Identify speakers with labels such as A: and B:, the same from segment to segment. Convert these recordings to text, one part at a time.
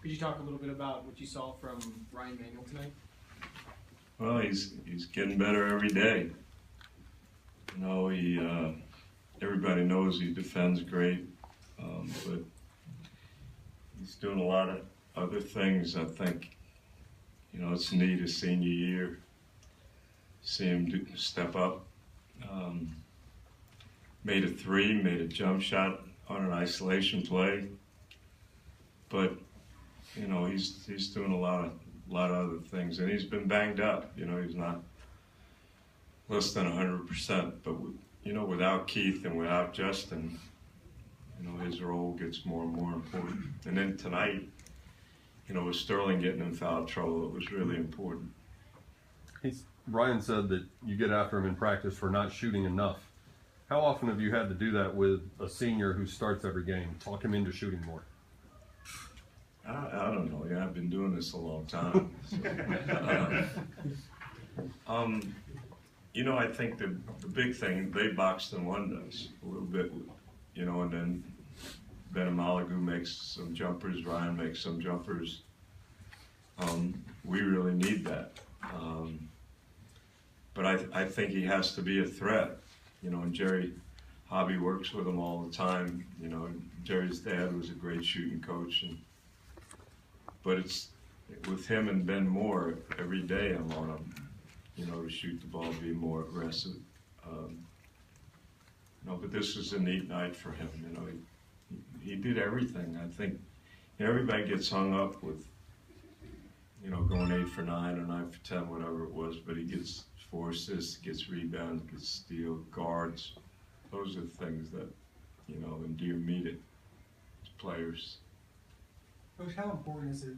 A: Could you talk a little bit about what you saw from Ryan Manuel tonight?
B: Well, he's getting better every day. You know, everybody knows he defends great, but he's doing a lot of other things. I think, you know, it's neat his senior year, see him step up. Made a three, made a jump shot on an isolation play, but you know he's doing a lot of other things, and he's been banged up. You know, he's not less than 100%, but you know, without Keith and without Justin, you know, his role gets more and more important. And then tonight, you know, with Sterling getting in foul trouble, it was really important.
C: Ryan said that you get after him in practice for not shooting enough. How often have you had to do that with a senior who starts every game? Talk him into shooting more.
B: I don't know. Yeah, I've been doing this a long time. So, you know, I think the big thing, they boxed and won us a little bit, you know, and then Ben Emelogu makes some jumpers, Ryan makes some jumpers. We really need that. But I think he has to be a threat. You know, and Jerry Hobby works with him all the time. You know, Jerry's dad was a great shooting coach, but it's with him and Ben Moore every day. I'm on him, you know, to shoot the ball, be more aggressive. You know, but this was a neat night for him. You know, he did everything. I think everybody gets hung up with, you know, going 8 for 9 or 9 for 10, whatever it was, but he gets 4 assists, gets rebounds, gets steal, guards. Those are the things that, you know, endear me to players.
D: Coach, how important is it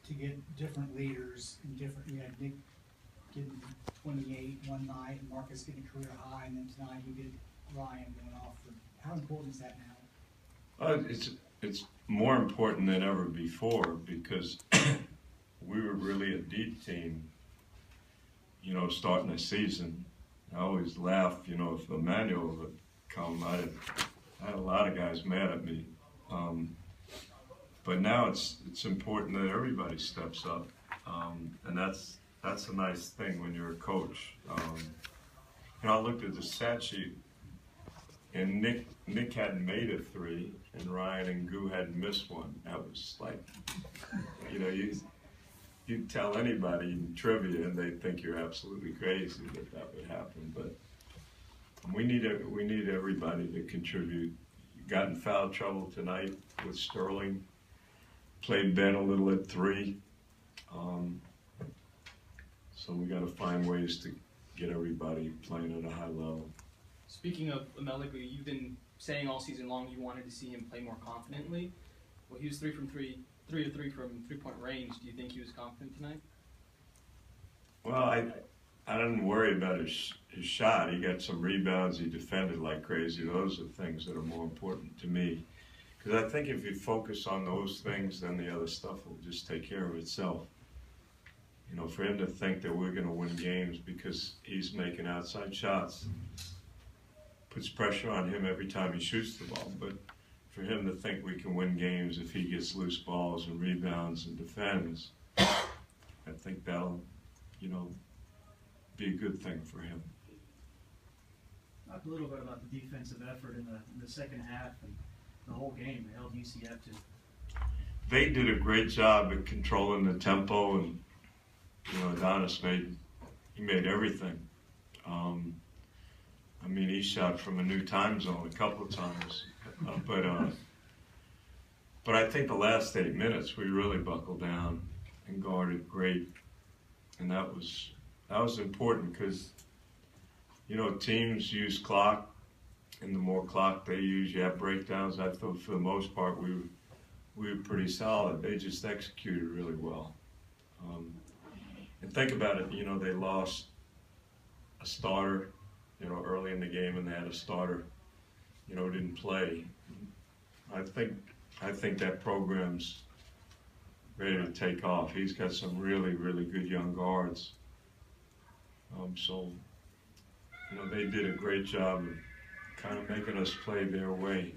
D: to get different leaders and different? You had Nick getting 28 one night, and Markus getting a career high, and then tonight you get Ryan going off. How important is that now?
B: It's more important than ever before because we were really a deep team. You know, starting the season, I always laugh. You know, if Emmanuel would come, I had a lot of guys mad at me. But now it's important that everybody steps up, and that's a nice thing when you're a coach. You know, I looked at the stat sheet, and Nick hadn't made a 3, and Ryan and Goo hadn't missed one. That was like, you know, you'd tell anybody in trivia, and they'd think you're absolutely crazy that would happen. But we need everybody to contribute. Got in foul trouble tonight with Sterling. Played Ben a little at 3. So we got to find ways to get everybody playing at a high level.
A: Speaking of Emelogu, you've been saying all season long you wanted to see him play more confidently. Well, he was 3 of 3 from three-point range. Do you think he was confident tonight?
B: Well, I didn't worry about his shot. He got some rebounds. He defended like crazy. Those are things that are more important to me. Because I think if you focus on those things, then the other stuff will just take care of itself. You know, for him to think that we're going to win games because he's making outside shots puts pressure on him every time he shoots the ball. But for him to think we can win games if he gets loose balls and rebounds and defends, I think that'll, you know, be a good thing for him.
E: Talk a little bit about the defensive effort in the second half and the whole game. They held UCF to.
B: They did a great job at controlling the tempo, and you know, Adonys made everything. I mean, he shot from a new time zone a couple of times, but I think the last 8 minutes we really buckled down and guarded great, and that was important because, you know, teams use clock, and the more clock they use, you have breakdowns. I thought for the most part we were pretty solid. They just executed really well. And think about it, you know, they lost a starter, you know, early in the game, and they had a starter, you know, didn't play. I think that program's ready to take off. He's got some really, really good young guards. So, you know, they did a great job of kind of making us play their way.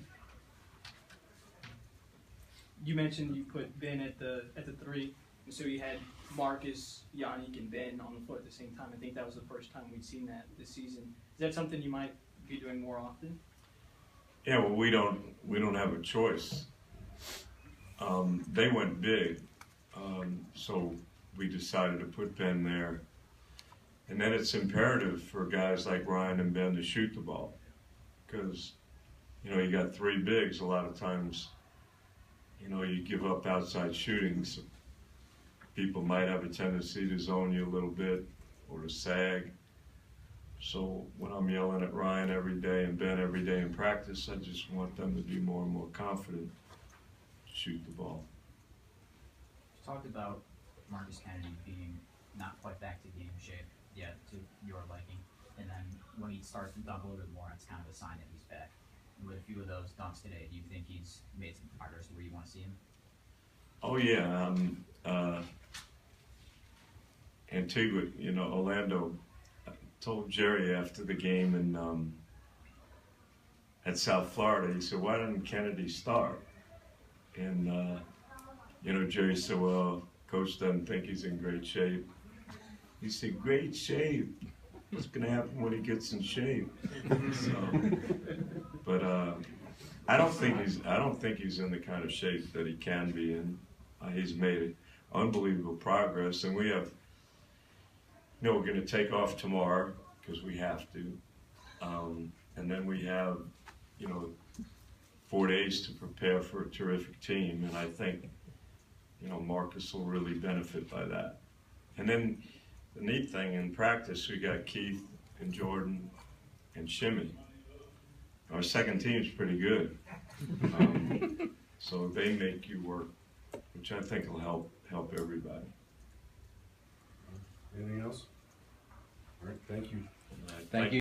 A: you mentioned you put Ben at the 3, and so you had Markus, Yannick, and Ben on the floor at the same time. I think that was the first time we'd seen that this season. Is that something you might be doing more often?
B: Yeah, well, we don't have a choice. They went big, so we decided to put Ben there. And then it's imperative for guys like Ryan and Ben to shoot the ball, because you got 3 bigs. A lot of times, you give up outside shooting. So people might have a tendency to zone you a little bit or to sag. So when I'm yelling at Ryan every day and Ben every day in practice, I just want them to be more and more confident to shoot the ball.
F: You talked about Markus Kennedy being not quite back to game shape yet, to your liking, and then when he starts to dunk a little bit more, it's kind of a sign that he's back. And with a few of those dunks today, do you think he's made some progress to where you want to see him?
B: Oh yeah, Antigua, Orlando. I told Jerry after the game in at South Florida, he said, "Why didn't Kennedy start?" And Jerry said, "Well, Coach doesn't think he's in great shape." He said, "Great shape. What's going to happen when he gets in shape?" But I don't think he's in the kind of shape that he can be in. He's made unbelievable progress, and we have. We're going to take off tomorrow because we have to, and then we have, 4 days to prepare for a terrific team, and I think, Markus will really benefit by that. And then the neat thing in practice, we got Keith and Jordan and Shimmy. Our second team's pretty good, so they make you work, which I think will help everybody.
G: Anything else? All right, thank you.
B: Thank you.